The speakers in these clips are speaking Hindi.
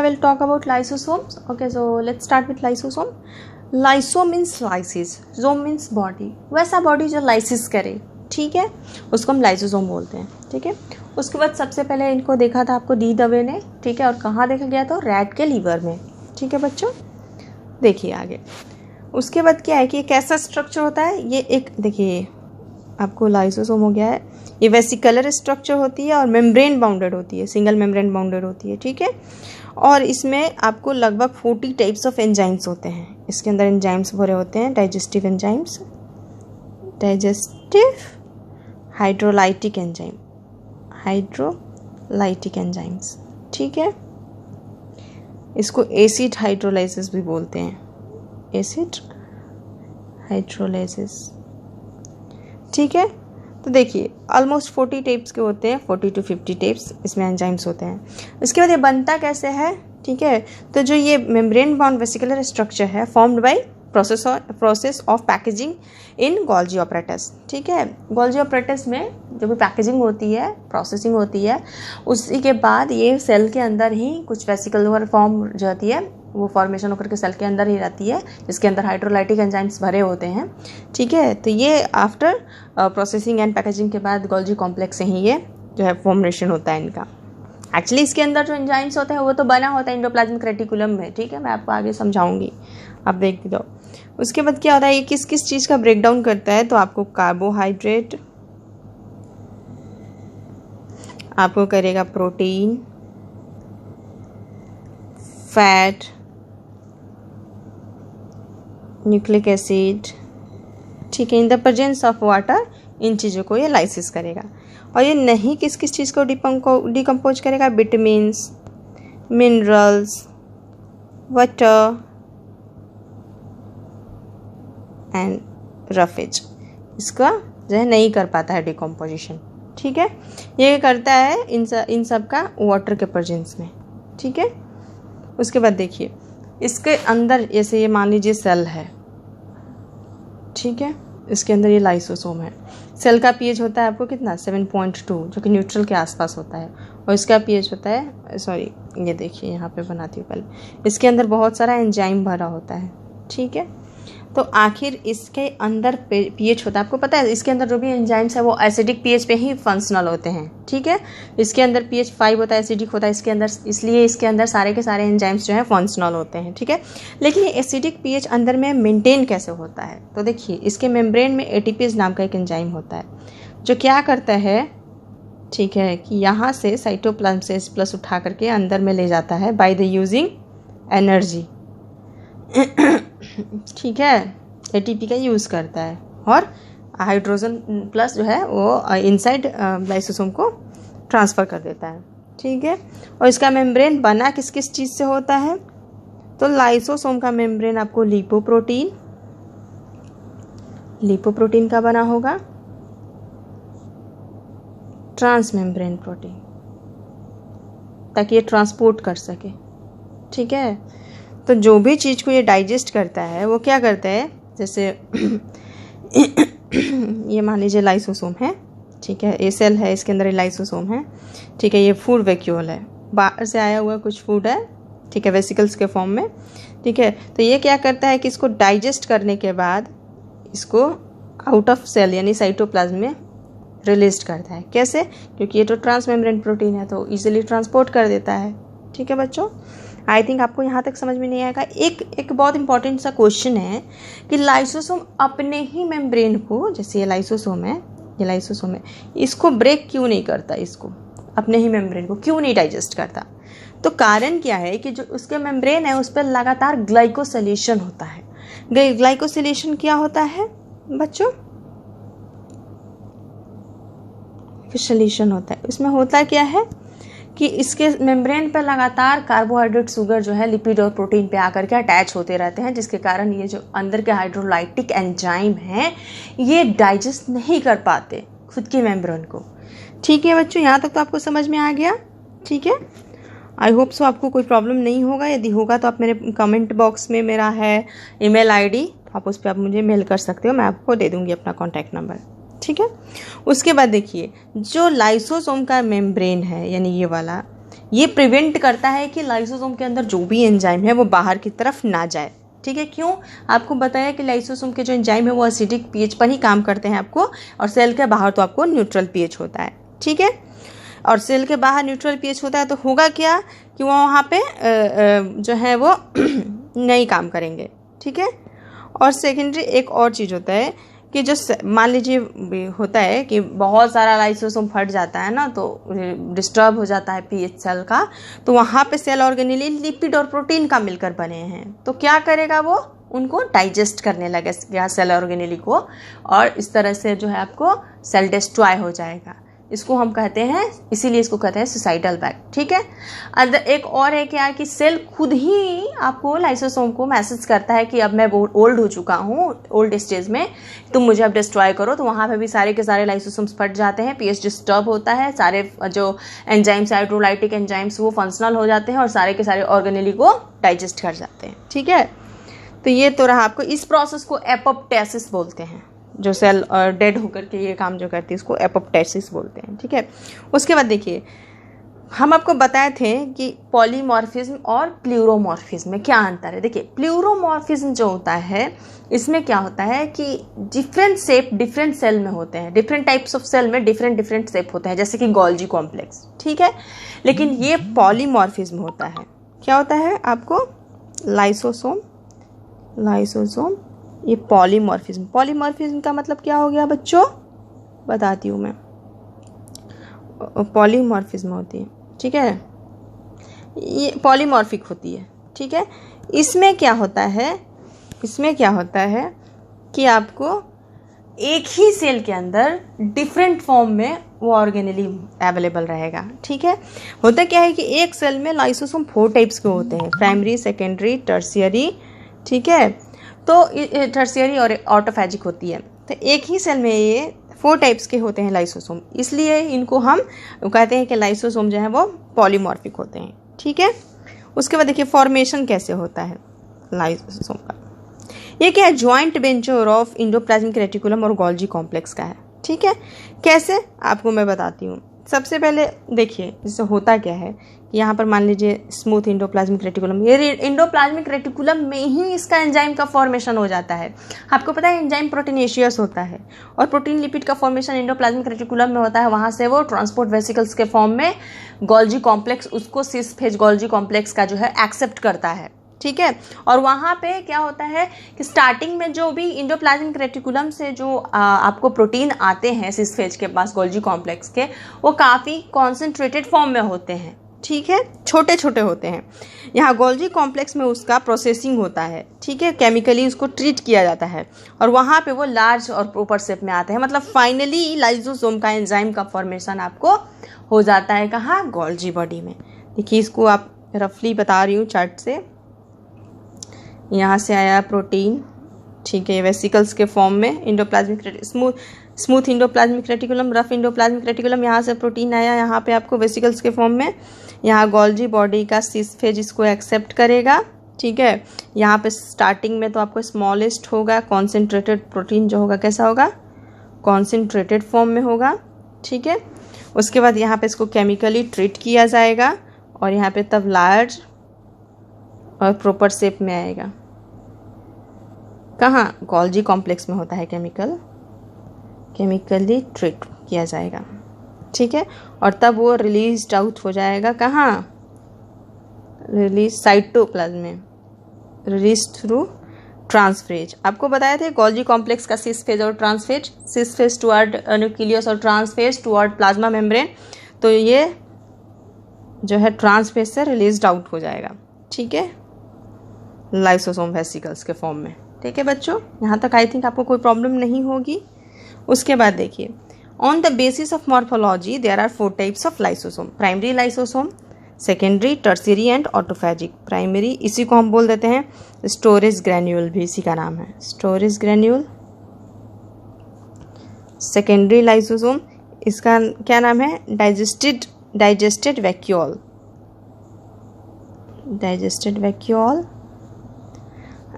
will talk about lysosomes. Okay, so let's start with lysosome. Lysome means lysis, zoom means body. वैसा बॉडी जो लाइसिस करे, ठीक है, उसको हम लाइसोसोम बोलते हैं, ठीक है। उसके बाद सबसे पहले इनको देखा था आपको डी दवे ने, ठीक है, और कहाँ देखा गया था? रैट के लीवर में, ठीक है बच्चों। देखिए आगे उसके बाद क्या है कि कैसा स्ट्रक्चर होता है ये। एक देखिए आपको लाइसोसोम हो गया है, ये वेसिकुलर स्ट्रक्चर होती है और मेम्ब्रेन बाउंडेड होती है, सिंगल मेम्ब्रेन बाउंडेड होती है, ठीक है। और इसमें आपको लगभग 40 टाइप्स ऑफ एंजाइम्स होते हैं। इसके अंदर एंजाइम्स भरे होते हैं, digestive enzymes, digestive, hydrolytic enzyme, hydrolytic enzymes, ठीक है। इसको एसिड हाइड्रोलाइसिस भी बोलते हैं, एसिड हाइड्रोलाइसिस, ठीक है। तो देखिए ऑलमोस्ट 40 टाइप्स के होते हैं, 40 to 50 टाइप्स इसमें एंजाइम्स होते हैं। उसके बाद ये बनता कैसे है, ठीक है। तो जो ये मेम्ब्रेन बाउंड वेसिकुलर स्ट्रक्चर है formed by process of packaging in Golgi apparatus, ठीक है। गोल्जी ऑपरेटस में जो भी पैकेजिंग होती है, प्रोसेसिंग होती है, उसी के बाद ये सेल के अंदर ही कुछ वेसिकुलर फॉर्म जो होती है वो फॉर्मेशन होकर के सेल के अंदर ही रहती है, जिसके अंदर हाइड्रोलाइटिक एंजाइम्स भरे होते हैं, ठीक है। तो ये आफ्टर प्रोसेसिंग एंड पैकेजिंग के बाद गोल्जी कॉम्प्लेक्स से ही ये जो है फॉर्मेशन होता है इनका। एक्चुअली इसके अंदर जो एंजाइम्स होते हैं वो तो बना होता है एंडोप्लाज्मिक रेटिकुलम में, ठीक है, मैं आपको आगे समझाऊंगी, आप देख दो। उसके बाद क्या होता है, ये किस किस चीज़ का ब्रेकडाउन करता है, तो आपको कार्बोहाइड्रेट, आपको करेगा प्रोटीन, फैट, न्यूक्लिक एसिड, ठीक है, in the presence of water, इन चीज़ों को ये लाइसिस करेगा। और ये नहीं किस किस चीज़ को डिकम्पोज करेगा, vitamins, minerals, water and roughage, इसका जो है नहीं कर पाता है डिकम्पोजिशन, ठीक है। ये करता है इन सब का वाटर के प्रेजेंस में, ठीक है। उसके बाद देखिए इसके अंदर जैसे ये मान लीजिए सेल है, ठीक है, इसके अंदर ये लाइसोसोम है। सेल का पीएच होता है आपको कितना, 7.2, जो कि न्यूट्रल के आसपास होता है। और इसका पीएच होता है, सॉरी ये देखिए यहाँ पे बनाती हूँ पहले, इसके अंदर बहुत सारा एंजाइम भरा होता है, ठीक है। तो आखिर इसके अंदर पीएच होता है, आपको पता है इसके अंदर जो भी एंजाइम्स है वो एसिडिक पीएच पे ही फंक्शनल होते हैं, ठीक है। इसके अंदर पीएच 5 होता है, एसिडिक होता है इसके अंदर, इसलिए इसके अंदर सारे के सारे एंजाइम्स जो है फंक्शनल होते हैं, ठीक है। लेकिन ये एसिडिक पीएच अंदर में मेंटेन कैसे होता है, तो देखिए इसके मेम्ब्रेन में एटीपेज नाम का एक एंजाइम होता है जो क्या करता है, ठीक है, कि यहाँ से साइटोप्लाज्म से H+ उठा करके अंदर में ले जाता है बाय द यूजिंग एनर्जी, ठीक है, एटीपी का यूज़ करता है और हाइड्रोजन प्लस जो है वो इनसाइड लाइसोसोम को ट्रांसफ़र कर देता है, ठीक है। और इसका मेम्ब्रेन बना किस किस चीज़ से होता है, तो लाइसोसोम का मेम्ब्रेन आपको लिपोप्रोटीन का बना होगा, ट्रांसमेम्ब्रेन प्रोटीन, ताकि ये ट्रांसपोर्ट कर सके, ठीक है। तो जो भी चीज़ को ये डाइजेस्ट करता है वो क्या करता है, जैसे ये मान लीजिए लाइसोसोम है, ठीक है, ये सेल है, इसके अंदर ये लाइसोसोम है, ठीक है। ये फूड वैक्यूल है, बाहर से आया हुआ कुछ फूड है, ठीक है, वेसिकल्स के फॉर्म में, ठीक है। तो ये क्या करता है कि इसको डाइजेस्ट करने के बाद इसको आउट ऑफ सेल यानी साइटोप्लाज्म में रिलीज करता है। कैसे, क्योंकि ये तो ट्रांसमेम्ब्रेन प्रोटीन है तो इजीली ट्रांसपोर्ट कर देता है, ठीक है बच्चों। आई थिंक आपको यहाँ तक समझ में नहीं आएगा। एक बहुत इंपॉर्टेंट सा क्वेश्चन है कि लाइसोसोम अपने ही मेम्ब्रेन को, जैसे ये लाइसोसोम है, इसको ब्रेक क्यों नहीं करता, इसको अपने ही मेम्ब्रेन को क्यों नहीं डाइजेस्ट करता। तो कारण क्या है कि जो उसके मेम्ब्रेन है उस पर लगातार ग्लाइकोसिलेशन होता है। ग्लाइकोसिलेशन क्या होता है बच्चों, ग्लाइकोसिलेशन होता है, उसमें होता क्या है कि इसके मेम्ब्रेन पर लगातार कार्बोहाइड्रेट, शुगर जो है लिपिड और प्रोटीन पे आकर के अटैच होते रहते हैं, जिसके कारण ये जो अंदर के हाइड्रोलाइटिक एंजाइम हैं ये डाइजेस्ट नहीं कर पाते खुद की मेम्ब्रेन को, ठीक है बच्चों। यहाँ तक तो आपको समझ में आ गया, ठीक है। आई होप सो आपको कोई प्रॉब्लम नहीं होगा, यदि होगा तो आप मेरे कमेंट बॉक्स में मेरा है ईमेल आईडी, आप उस पर आप मुझे मेल कर सकते हो, मैं आपको दे दूँगी अपना कॉन्टैक्ट नंबर, ठीक है। उसके बाद देखिए जो लाइसोसोम का मेम्ब्रेन है यानी ये वाला, ये प्रिवेंट करता है कि लाइसोसोम के अंदर जो भी एंजाइम है वो बाहर की तरफ ना जाए। ठीक है, क्यों? आपको बताया कि लाइसोसोम के जो एंजाइम है वो एसिडिक पीएच पर ही काम करते हैं आपको, और सेल के बाहर तो आपको न्यूट्रल पीएच होता है। ठीक है, और सेल के बाहर न्यूट्रल पीएच होता है तो होगा क्या कि वो वहाँ पे जो है वो नहीं काम करेंगे। ठीक है, और सेकेंडरी एक और चीज़ होता है कि जो मान लीजिए होता है कि बहुत सारा लाइसोसोम फट जाता है ना, तो डिस्टर्ब हो जाता है पीएच सेल का, तो वहाँ पे सेल ऑर्गेनेली लिपिड और प्रोटीन का मिलकर बने हैं, तो क्या करेगा वो उनको डाइजेस्ट करने लगेगा सेल ऑर्गेनेली को, और इस तरह से जो है आपको सेल डिस्ट्रॉय हो जाएगा। इसको हम कहते हैं, इसीलिए इसको कहते हैं सुसाइडल बैक। ठीक है, एक और है क्या कि सेल खुद ही आपको लाइसोसोम को मैसेज करता है कि अब मैं ओल्ड हो चुका हूँ, ओल्ड स्टेज में, तुम मुझे अब डिस्ट्रॉय करो। तो वहाँ पे भी सारे के सारे लाइसोसोम्स फट जाते हैं, पीएच डिस्टर्ब होता है, सारे जो एंजाइम्स हाइड्रोलाइटिक एंजाइम्स वो फंक्शनल हो जाते हैं और सारे के सारे ऑर्गेनेली को डाइजेस्ट कर जाते हैं। ठीक है, तो ये तो रहा आपको, इस प्रोसेस को एपोप्टोसिस बोलते हैं, जो सेल डेड होकर के ये काम जो करती है इसको एपोप्टोसिस बोलते हैं। ठीक है, उसके बाद देखिए हम आपको बताए थे कि पॉलीमॉर्फिज्म और प्लूरोमॉर्फिज्म में क्या अंतर है। देखिए प्लूरोमॉर्फिज्म जो होता है इसमें क्या होता है कि डिफरेंट शेप डिफरेंट सेल में होते हैं, डिफरेंट टाइप्स ऑफ सेल में डिफरेंट शेप होते हैं, जैसे कि गोल्जी कॉम्प्लेक्स। ठीक है, लेकिन ये पॉलीमॉर्फिज्म होता है, क्या होता है आपको लाइसोसोम ये पॉलीमॉर्फिज्म का मतलब क्या हो गया बच्चों, बताती हूँ मैं। पॉलीमॉर्फिज्म होती है, ठीक है, ये पॉलीमॉर्फिक होती है। ठीक है, इसमें क्या होता है कि आपको एक ही सेल के अंदर डिफरेंट फॉर्म में वो ऑर्गेनेली अवेलेबल रहेगा। ठीक है, होता क्या है कि एक सेल में लाइसोसोम 4 टाइप्स के होते हैं, प्राइमरी, सेकेंडरी, टर्शियरी। ठीक है, तो टर्शियरी और ऑटोफैजिक होती है। तो एक ही सेल में ये 4 टाइप्स के होते हैं लाइसोसोम, इसलिए इनको हम कहते हैं कि लाइसोसोम जो है वो पॉलीमॉर्फिक होते हैं। ठीक है, उसके बाद देखिए फॉर्मेशन कैसे होता है लाइसोसोम का। ये क्या है, joint venture of endoplasmic reticulum और गोल्जी कॉम्प्लेक्स का है। ठीक है, कैसे आपको मैं बताती हूँ। सबसे पहले देखिए इससे होता क्या है कि यहाँ पर मान लीजिए स्मूथ एंडोप्लाज्मिक रेटिकुलम, ये एंडोप्लाज्मिक रेटिकुलम में ही इसका एंजाइम का फॉर्मेशन हो जाता है। आपको पता है एंजाइम प्रोटीनेशियस होता है और प्रोटीन लिपिड का फॉर्मेशन एंडोप्लाज्मिक रेटिकुलम में होता है। वहाँ से वो ट्रांसपोर्ट वेसिकल्स के फॉर्म में गोल्जी कॉम्प्लेक्स उसको सिस फेज गोल्जी कॉम्प्लेक्स का जो है एक्सेप्ट करता है। ठीक है, और वहाँ पे क्या होता है कि स्टार्टिंग में जो भी एंडोप्लाज्मिक रेटिकुलम से जो आपको प्रोटीन आते हैं सिस फेज के पास गोल्जी कॉम्प्लेक्स के, वो काफ़ी कॉन्सेंट्रेटेड फॉर्म में होते हैं। ठीक है, छोटे छोटे होते हैं। यहाँ गोल्जी कॉम्प्लेक्स में उसका प्रोसेसिंग होता है। ठीक है, केमिकली उसको ट्रीट किया जाता है और वहाँ पे वो लार्ज और प्रॉपर शेप में आते हैं। मतलब फाइनली लाइसोसोम का एंजाइम का फॉर्मेशन आपको हो जाता है कहाँ, गोल्जी बॉडी में। देखिए इसको आप रफली बता रही हूँ चार्ट से। यहाँ से आया प्रोटीन, ठीक है, वेसिकल्स के फॉर्म में endoplasmic smooth endoplasmic reticulum, rough endoplasmic reticulum, यहाँ से प्रोटीन आया, यहाँ पे आपको वेसिकल्स के फॉर्म में। यहाँ गोल्जी बॉडी का सिस फेज इसको एक्सेप्ट करेगा। ठीक है, यहाँ पे स्टार्टिंग में तो आपको स्मॉलेस्ट होगा, कॉन्सेंट्रेटेड प्रोटीन जो होगा कैसा होगा, कॉन्सेंट्रेटेड फॉर्म में होगा। ठीक है, उसके बाद यहाँ पे इसको केमिकली ट्रीट किया जाएगा और यहाँ पे तब लार्ज और प्रॉपर शेप में आएगा। कहाँ, गोल्जी कॉम्प्लेक्स में होता है, केमिकली ट्रीट किया जाएगा। ठीक है, और तब वो रिलीज आउट हो जाएगा कहाँ, रिलीज साइटोप्लाज्म में, रिलीज थ्रू ट्रांसफेज। आपको बताए थे गोल्जी कॉम्प्लेक्स का सिस फेज और ट्रांसफेज, सिस फेज टुवर्ड न्यूक्लियस और ट्रांसफेज टुवर्ड प्लाज्मा मेम्ब्रेन। तो ये जो है ट्रांसफेज से रिलीज आउट हो जाएगा। ठीक है, लाइसोसोम वेसिकल्स के फॉर्म में। ठीक है बच्चों, यहाँ तक आई थिंक आपको कोई प्रॉब्लम नहीं होगी। उसके बाद देखिए on the basis of morphology there are 4 types of lysosome, primary lysosome, secondary, tertiary and autophagic. Primary इसी को हम बोल देते हैं स्टोरेज ग्रैन्यूल, भी इसी का नाम है स्टोरेज ग्रैन्यूल। सेकेंडरी लाइसोसोम इसका क्या नाम है, डाइजेस्टेड वैक्यूल।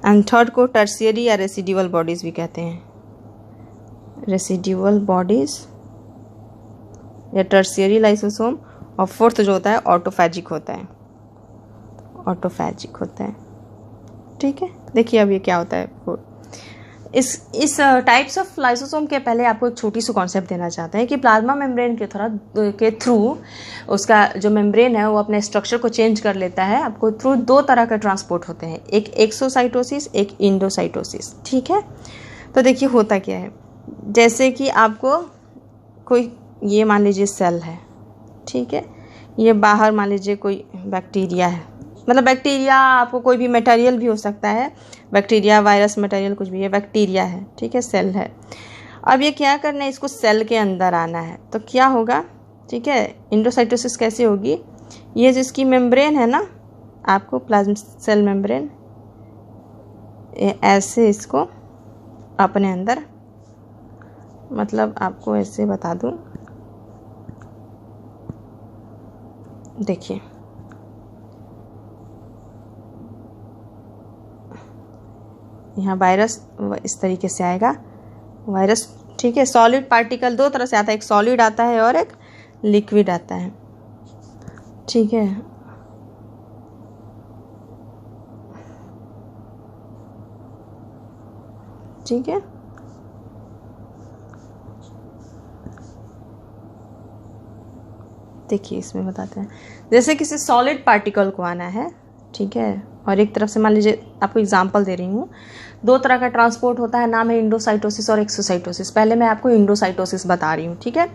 एंड थर्ड को टर्शियरी या रेसिड्यूअल बॉडीज भी कहते हैं, रेसिड्यूअल बॉडीज या टर्शियरी लाइसोसोम। और फोर्थ जो होता है ऑटोफैजिक होता है, ऑटोफैजिक होता है। ठीक है, देखिए अब ये क्या होता है। इस टाइप्स ऑफ लाइसोसोम के पहले आपको एक छोटी सी कॉन्सेप्ट देना चाहते हैं कि प्लाज्मा मेम्ब्रेन के थ्रू उसका जो मेम्ब्रेन है वो अपने स्ट्रक्चर को चेंज कर लेता है। आपको थ्रू दो तरह के ट्रांसपोर्ट होते हैं, एक एक्सोसाइटोसिस, एक इंडोसाइटोसिस। ठीक है, तो देखिए होता क्या है, जैसे कि आपको कोई ये मान लीजिए सेल है, ठीक है, ये बाहर मान लीजिए कोई बैक्टीरिया है, मतलब बैक्टीरिया आपको कोई भी मटेरियल भी हो सकता है, बैक्टीरिया वायरस मटेरियल कुछ भी है, बैक्टीरिया है, ठीक है, सेल है। अब ये क्या करना है, इसको सेल के अंदर आना है, तो क्या होगा, ठीक है, इंडोसाइटोसिस कैसे होगी, ये जिसकी मेम्ब्रेन है ना आपको प्लाज्मा सेल मेम्ब्रेन, ऐसे इसको अपने अंदर, मतलब आपको ऐसे बता दूं, देखिए यहाँ वायरस इस तरीके से आएगा, वायरस, ठीक है। सॉलिड पार्टिकल दो तरह से आता है, एक सॉलिड आता है और एक लिक्विड आता है, ठीक है। ठीक है, देखिए इसमें बताते हैं, जैसे किसी सॉलिड पार्टिकल को आना है, ठीक है, और एक तरफ से मान लीजिए आपको एग्जांपल दे रही हूँ, दो तरह का ट्रांसपोर्ट होता है, नाम है इंडोसाइटोसिस और एक्सोसाइटोसिस। पहले मैं आपको इंडोसाइटोसिस बता रही हूँ, ठीक है।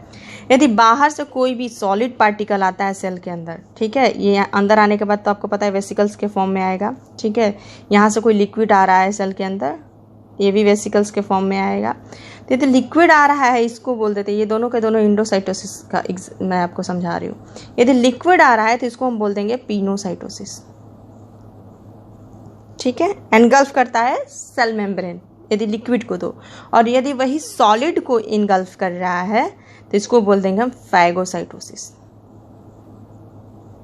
यदि बाहर से कोई भी सॉलिड पार्टिकल आता है सेल के अंदर, ठीक है, ये अंदर आने के बाद तो आपको पता है वेसिकल्स के फॉर्म में आएगा, ठीक है। यहाँ से कोई लिक्विड आ रहा है सेल के अंदर, ये भी वेसिकल्स के फॉर्म में आएगा। तो यदि लिक्विड आ रहा है, इसको बोल देते हैं, ये दोनों के दोनों इंडोसाइटोसिस का मैं आपको समझा रही हूँ। यदि लिक्विड आ रहा है तो इसको हम बोल देंगे पिनोसाइटोसिस, ठीक है। एनगल्फ करता है सेल मेम्ब्रेन यदि लिक्विड को दो, और यदि वही सॉलिड को इनगल्फ कर रहा है तो इसको बोल देंगे हम फैगोसाइटोसिस,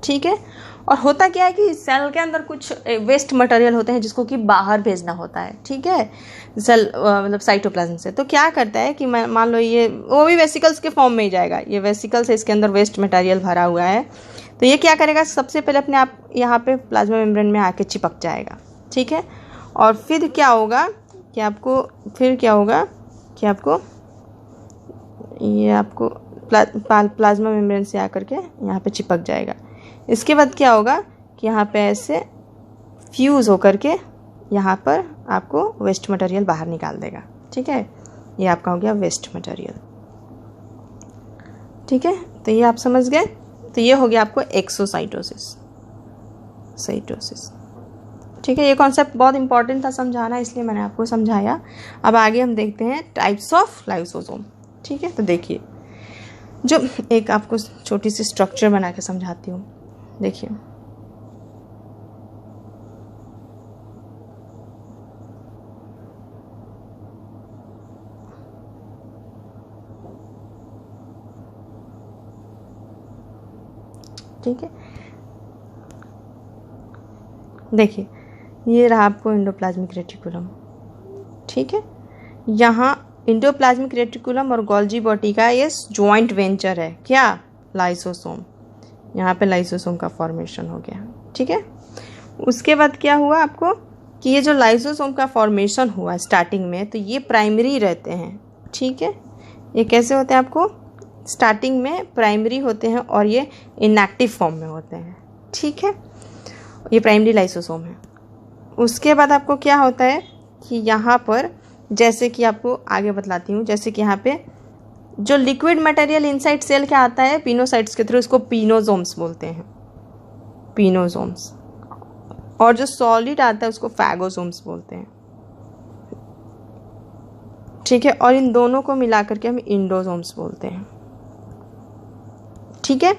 ठीक है। और होता क्या है कि सेल के अंदर कुछ वेस्ट मटेरियल होते हैं जिसको कि बाहर भेजना होता है, ठीक है, सेल मतलब साइटोप्लाज्म से। तो क्या करता है कि मान लो ये वो भी वेसिकल्स के फॉर्म में ही जाएगा, ये वेसिकल्स है, इसके अंदर वेस्ट मटेरियल भरा हुआ है, तो ये क्या करेगा, सबसे पहले अपने आप यहाँ पे प्लाज्मा मेम्ब्रेन में आके चिपक जाएगा, ठीक है। और फिर क्या होगा कि आपको ये आपको प्लाज्मा मेम्ब्रेन से आकर के यहाँ पे चिपक जाएगा। इसके बाद क्या होगा कि यहाँ पे ऐसे फ्यूज़ होकर के यहाँ पर आपको वेस्ट मटेरियल बाहर निकाल देगा, ठीक है। ये आपका हो गया वेस्ट मटेरियल, ठीक है। तो ये आप समझ गए। तो ये हो गया आपको एक्सोसाइटोसिस, ठीक है। ये कॉन्सेप्ट बहुत इंपॉर्टेंट था समझाना, इसलिए मैंने आपको समझाया। अब आगे हम देखते हैं टाइप्स ऑफ लाइसोसोम, ठीक है। तो देखिए, जो एक आपको छोटी सी स्ट्रक्चर बना के समझाती हूँ, देखिए ठीक है, देखिए ये रहा आपको एंडोप्लाज्मिक रेटिकुलम, ठीक है। यहाँ एंडोप्लाज्मिक रेटिकुलम और गोल्जी बॉडी का ये जॉइंट वेंचर है, क्या, लाइसोसोम। यहाँ पे लाइसोसोम का फॉर्मेशन हो गया, ठीक है। उसके बाद क्या हुआ आपको कि ये जो लाइसोसोम का फॉर्मेशन हुआ स्टार्टिंग में, तो ये प्राइमरी रहते हैं, ठीक है। ये कैसे होते हैं, आपको स्टार्टिंग में प्राइमरी होते हैं और ये इनएक्टिव फॉर्म में होते हैं, ठीक है। ये प्राइमरी लाइसोसोम है। उसके बाद आपको क्या होता है कि यहाँ पर, जैसे कि आपको आगे बतलाती हूँ, जैसे कि यहाँ पे जो लिक्विड मटेरियल इनसाइड सेल का आता है पिनोसाइट्स के थ्रू, इसको पिनोसोम्स बोलते हैं, पिनोसोम्स। और जो सॉलिड आता है उसको फैगोसोम्स बोलते हैं, ठीक है। और इन दोनों को मिला करके हम इंडोसोम्स बोलते हैं, ठीक है।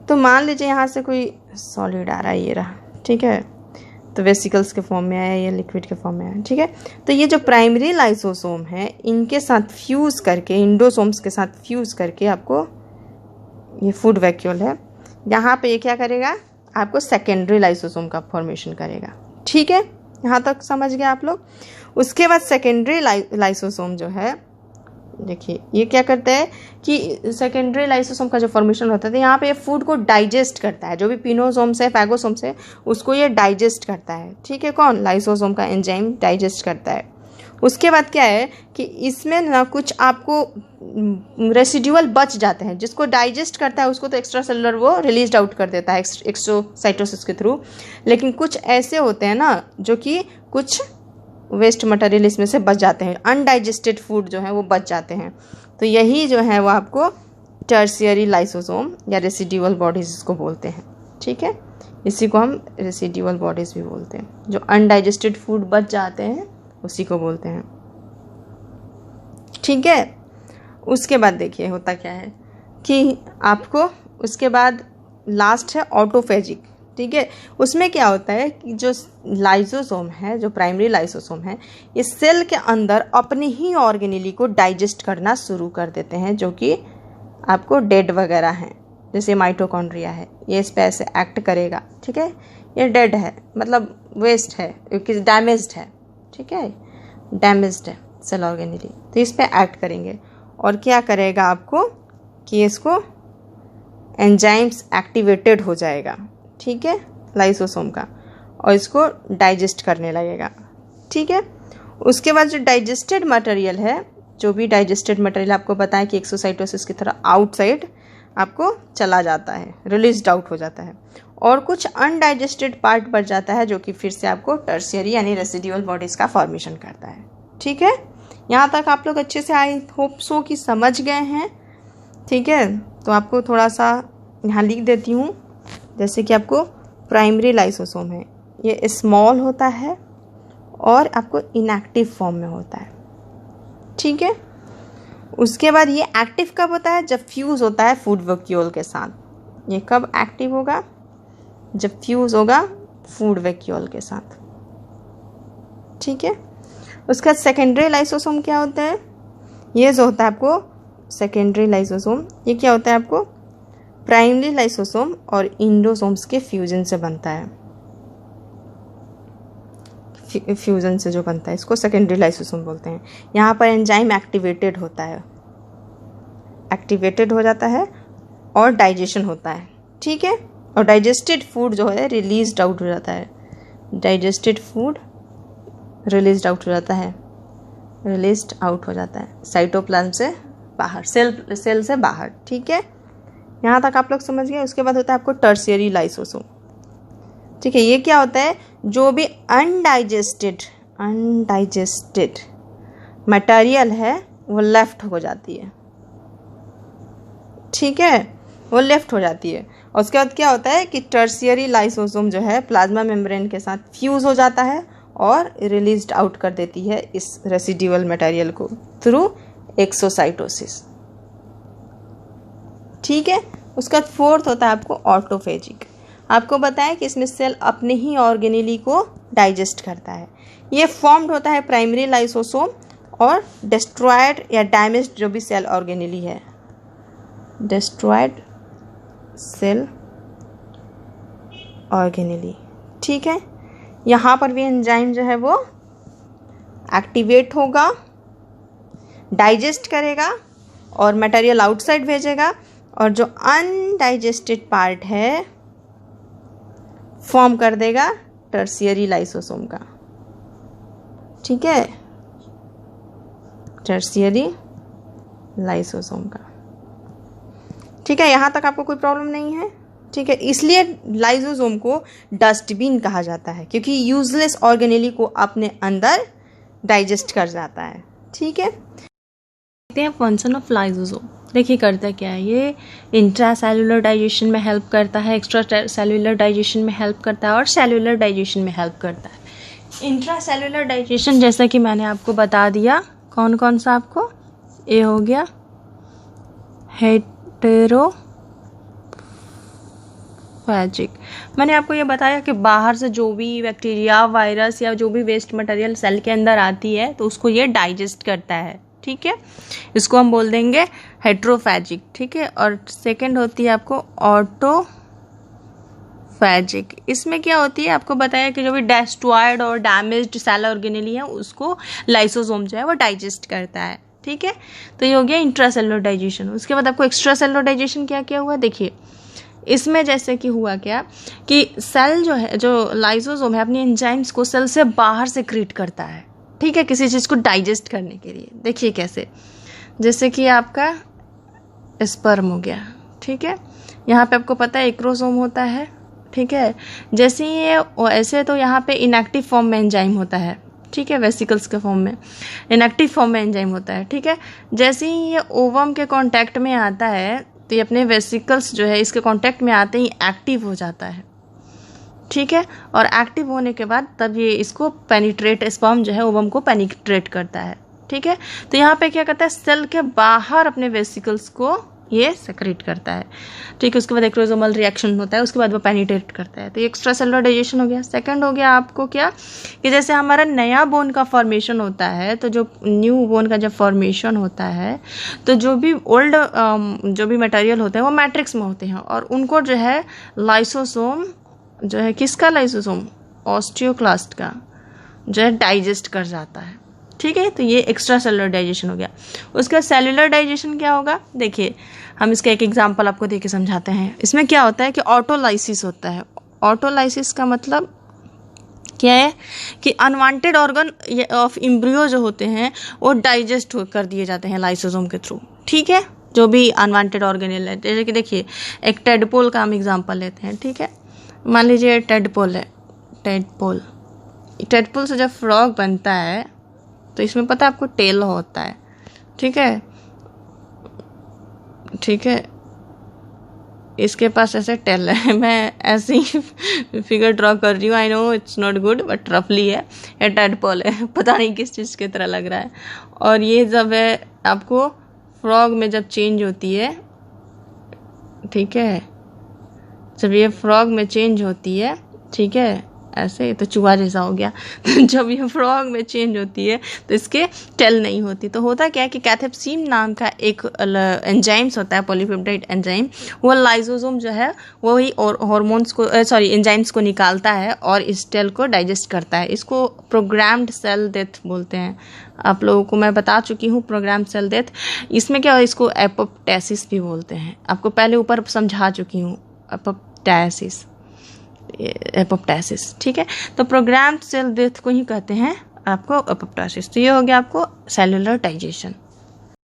तो मान लीजिए यहाँ से कोई सॉलिड आ रहा है, ये रहा, ठीक है, तो वेसिकल्स के फॉर्म में आया, ये लिक्विड के फॉर्म में आया, ठीक है। तो ये जो प्राइमरी लाइसोसोम है, इनके साथ फ्यूज़ करके, इंडोसोम्स के साथ फ्यूज़ करके आपको ये फूड वैक्यूल है, यहाँ पे ये क्या करेगा, आपको सेकेंडरी लाइसोसोम का फॉर्मेशन करेगा, ठीक है। यहाँ तक समझ गए आप लोग। उसके बाद सेकेंडरी लाइसोसोम जो है देखिए ये क्या करता है कि सेकेंडरी लाइसोसोम का जो फॉर्मेशन होता है, यहाँ पे ये फूड को डाइजेस्ट करता है, जो भी पिनोसोम्स है, फैगोसोम्स है, उसको ये डाइजेस्ट करता है। ठीक है, कौन? लाइसोसोम का एंजाइम डाइजेस्ट करता है। उसके बाद क्या है कि इसमें ना कुछ आपको रेसिड्यूअल बच जाते हैं, जिसको डाइजेस्ट करता है उसको तो एक्स्ट्रा सेलुलर वो रिलीज आउट कर देता है एक्सोसाइटोसिस के थ्रू, लेकिन कुछ ऐसे होते हैं ना जो कि कुछ वेस्ट मटेरियल इसमें से बच जाते हैं, अनडाइजेस्टेड फूड जो है वो बच जाते हैं। तो यही जो है वो आपको टर्शियरी लाइसोसोम या रेसिड्यूअल बॉडीज इसको बोलते हैं। ठीक है, इसी को हम रेसिड्यूअल बॉडीज भी बोलते हैं। जो अनडाइजेस्टेड फूड बच जाते हैं उसी को बोलते हैं। ठीक है, उसके बाद देखिए होता क्या है कि आपको उसके बाद लास्ट है ऑटोफेजिक। ठीक है, उसमें क्या होता है कि जो लाइसोसोम है, जो प्राइमरी लाइसोसोम है, ये सेल के अंदर अपनी ही ऑर्गेनेली को डाइजेस्ट करना शुरू कर देते हैं, जो कि आपको डेड वगैरह हैं, जैसे माइटोकॉन्ड्रिया है, ये इस पर ऐसे एक्ट करेगा। ठीक है, ये डेड है, मतलब वेस्ट है, क्योंकि डैमेज्ड है। ठीक है, डैमेज्ड है सेल ऑर्गेनेली, तो इस पर एक्ट करेंगे और क्या करेगा आपको कि इसको एंजाइम्स एक्टिवेटेड हो जाएगा। ठीक है, लाइसोसोम का, और इसको डाइजेस्ट करने लगेगा। ठीक है, उसके बाद जो डाइजेस्टेड मटेरियल है, जो भी डाइजेस्टेड मटेरियल आपको बताएं कि एक्सोसाइटोसिस की तरह आउटसाइड आपको चला जाता है, रिलीज्ड आउट हो जाता है, और कुछ अनडाइजेस्टेड पार्ट बच जाता है, जो कि फिर से आपको टर्शियरी यानी रेसिड्यूअल बॉडीज़ का फॉर्मेशन करता है। ठीक है, यहाँ तक आप लोग अच्छे से आई होप सो कि समझ गए हैं। ठीक है, तो आपको थोड़ा सा यहाँ लिख देती हूँ, जैसे कि आपको प्राइमरी लाइसोसोम है, ये स्मॉल होता है और आपको इनएक्टिव फॉर्म में होता है। ठीक है, उसके बाद ये एक्टिव कब होता है? जब फ्यूज़ होता है फूड वैक्यूल के साथ। ये कब एक्टिव होगा? जब फ्यूज़ होगा फूड वैक्यूल के साथ। ठीक है, उसका सेकेंडरी लाइसोसोम क्या होता है? ये जो होता है आपको सेकेंडरी लाइसोसोम, ये क्या होता है आपको प्राइमरी लाइसोसोम और इंडोसोम्स के फ्यूजन से बनता है। फ्यूजन से जो बनता है इसको सेकेंडरी लाइसोसोम बोलते हैं। यहाँ पर एंजाइम एक्टिवेटेड होता है, एक्टिवेटेड हो जाता है और डाइजेशन होता है। ठीक है, और डाइजेस्टेड फूड जो है रिलीज्ड आउट हो जाता है। डाइजेस्टेड फूड रिलीज्ड आउट हो जाता है, रिलीज्ड आउट हो जाता है साइटोप्लाज्म से बाहर, सेल से बाहर। ठीक है, यहाँ तक आप लोग समझ गए। उसके बाद होता है आपको टर्शियरी लाइसोसोम। ठीक है, ये क्या होता है? जो भी अनडाइजेस्टेड मटेरियल है वो लेफ्ट हो जाती है। ठीक है, वो लेफ्ट हो जाती है। और उसके बाद क्या होता है कि टर्शियरी लाइसोसोम जो है प्लाज्मा मेम्ब्रेन के साथ फ्यूज़ हो जाता है और रिलीज्ड आउट कर देती है इस रेसिड्यूअल मटेरियल को थ्रू एक्सोसाइटोसिस। ठीक है, उसका फोर्थ होता है आपको ऑटोफेजिक। आपको बताया कि इसमें सेल अपने ही ऑर्गेनेली को डाइजेस्ट करता है। ये फॉर्म्ड होता है प्राइमरी लाइसोसोम और डिस्ट्रॉयड या डैमेज्ड जो भी सेल ऑर्गेनेली है, डिस्ट्रॉयड सेल ऑर्गेनेली। ठीक है, यहाँ पर भी एंजाइम जो है वो एक्टिवेट होगा, डाइजेस्ट करेगा और मटेरियल आउटसाइड भेजेगा, और जो अनडाइजेस्टेड पार्ट है फॉर्म कर देगा टर्शियरी लाइसोसोम का। ठीक है, टर्शियरी लाइसोसोम का। ठीक है, यहाँ तक आपको कोई प्रॉब्लम नहीं है। ठीक है, इसलिए लाइसोसोम को डस्टबिन कहा जाता है, क्योंकि यूजलेस ऑर्गेनेली को अपने अंदर डाइजेस्ट कर जाता है। ठीक है, देखते हैं फंक्शन ऑफ लाइसोसोम। देखिए करता क्या है, ये इंट्रा सेलुलर डाइजेशन में हेल्प करता है, एक्स्ट्रा सेलुलर डाइजेशन में हेल्प करता है और सेलुलर डाइजेशन में हेल्प करता है। इंट्रा सेलुलर डाइजेशन जैसा कि मैंने आपको बता दिया, कौन कौन सा आपको, ये हो गया हेटेरोफैजिक। मैंने आपको ये बताया कि बाहर से जो भी बैक्टीरिया, वायरस या जो भी वेस्ट मटेरियल सेल के अंदर आती है तो उसको ये डाइजेस्ट करता है। ठीक है, इसको हम बोल देंगे हेट्रोफैजिक। ठीक है, और सेकंड होती है आपको ऑटोफैजिक। इसमें क्या होती है, आपको बताया कि जो भी डिस्ट्रॉयड और डैमेज्ड सेल ऑर्गेनेली है उसको लाइसोसोम जो है वो डाइजेस्ट करता है। ठीक है। तो ये हो गया इंट्रासेलुलर डाइजेशन। उसके बाद आपको एक्स्ट्रा सेलुलर डाइजेशन क्या क्या हुआ देखिए। इसमें जैसे कि हुआ क्या कि सेल जो है, जो लाइसोसोम है, अपनी एंजाइम्स को सेल से बाहर सेक्रेट करता है, ठीक है, किसी चीज़ को डाइजेस्ट करने के लिए। देखिए कैसे, जैसे कि आपका स्पर्म हो गया, ठीक है, यहाँ पे आपको पता है एक्रोसोम होता है, ठीक है। जैसे ही ये ऐसे, तो यहाँ पे इनएक्टिव फॉर्म में एंजाइम होता है, ठीक है, वेसिकल्स के फॉर्म में, इनएक्टिव फॉर्म में एंजाइम होता है, ठीक है। जैसे ही ये ओवम के कांटेक्ट में आता है तो ये अपने वेसिकल्स जो है इसके कांटेक्ट में आते ही एक्टिव हो जाता है, ठीक है। और एक्टिव होने के बाद तब ये इसको पेनिट्रेट, स्पर्म जो है ओवम को पेनिट्रेट करता है, ठीक है। तो यहाँ पे क्या करता है, सेल के बाहर अपने वेसिकल्स को ये सेक्रेट करता है, ठीक है। उसके बाद एक्रोसोमल रिएक्शन होता है, उसके बाद वो पेनिट्रेट करता है। तो ये एक्स्ट्रा सेलुलर डाइजेशन हो गया। सेकंड हो गया आपको क्या कि जैसे हमारा नया बोन का फॉर्मेशन होता है, तो जो न्यू बोन का जब फॉर्मेशन होता है तो जो भी ओल्ड जो भी मटेरियल होते हैं वो मैट्रिक्स में होते हैं, और उनको जो है लाइसोसोम जो है, किसका लाइसोसोम, ऑस्टियोक्लास्ट का, जो है डाइजेस्ट कर जाता है, ठीक है। तो ये एक्स्ट्रा सेलुलर डाइजेशन हो गया। उसका सेलुलर डाइजेशन क्या होगा देखिए, हम इसका एक एग्जांपल आपको देके समझाते हैं। इसमें क्या होता है कि ऑटोलाइसिस होता है। ऑटोलाइसिस का मतलब क्या है कि अनवांटेड ऑर्गन ऑफ एम्ब्रियो जो होते हैं वो डाइजेस्ट कर दिए जाते हैं लाइसोसोम के थ्रू, ठीक है। जो भी अनवांटेड ऑर्गेनेल है, जैसे कि देखिए एक टेडपोल का हम एग्जाम्पल लेते हैं, ठीक है। मान लीजिए टेडपोल है, टेडपोल से जब फ्रॉग बनता है तो इसमें पता है आपको टेल होता है, ठीक है, ठीक है। इसके पास ऐसे टेल है, मैं ऐसे ही फिगर ड्रॉ कर रही हूँ, I know it's not good but रफली है, ये टेडपोल है, पता नहीं किस चीज़ की तरह लग रहा है। और ये जब है आपको फ्रॉग में जब चेंज होती है, ठीक है, जब ये फ्रॉग में चेंज होती है, ठीक है, ऐसे तो चूहा जैसा हो गया जब ये फ्रॉग में चेंज होती है तो इसके टेल नहीं होती। तो होता क्या है कि कैथेप्सिन नाम का एक एंजाइम्स होता है, पॉलीपेप्टाइड एंजाइम, वो लाइसोसोम जो है वही और हार्मोन्स को एंजाइम्स को निकालता है और इस टेल को डाइजेस्ट करता है। इसको प्रोग्राम्ड सेल डेथ बोलते हैं। आप लोगों को मैं बता चुकी हूँ प्रोग्राम सेल डेथ। इसमें क्या, इसको एपोप्टोसिस भी बोलते हैं, आपको पहले ऊपर समझा चुकी हूँ, एपोप्टोसिस, ठीक है। तो प्रोग्राम सेल डेथ को ही कहते हैं आपको एपोप्टोसिस। तो ये हो गया आपको सेलुलर डाइजेशन।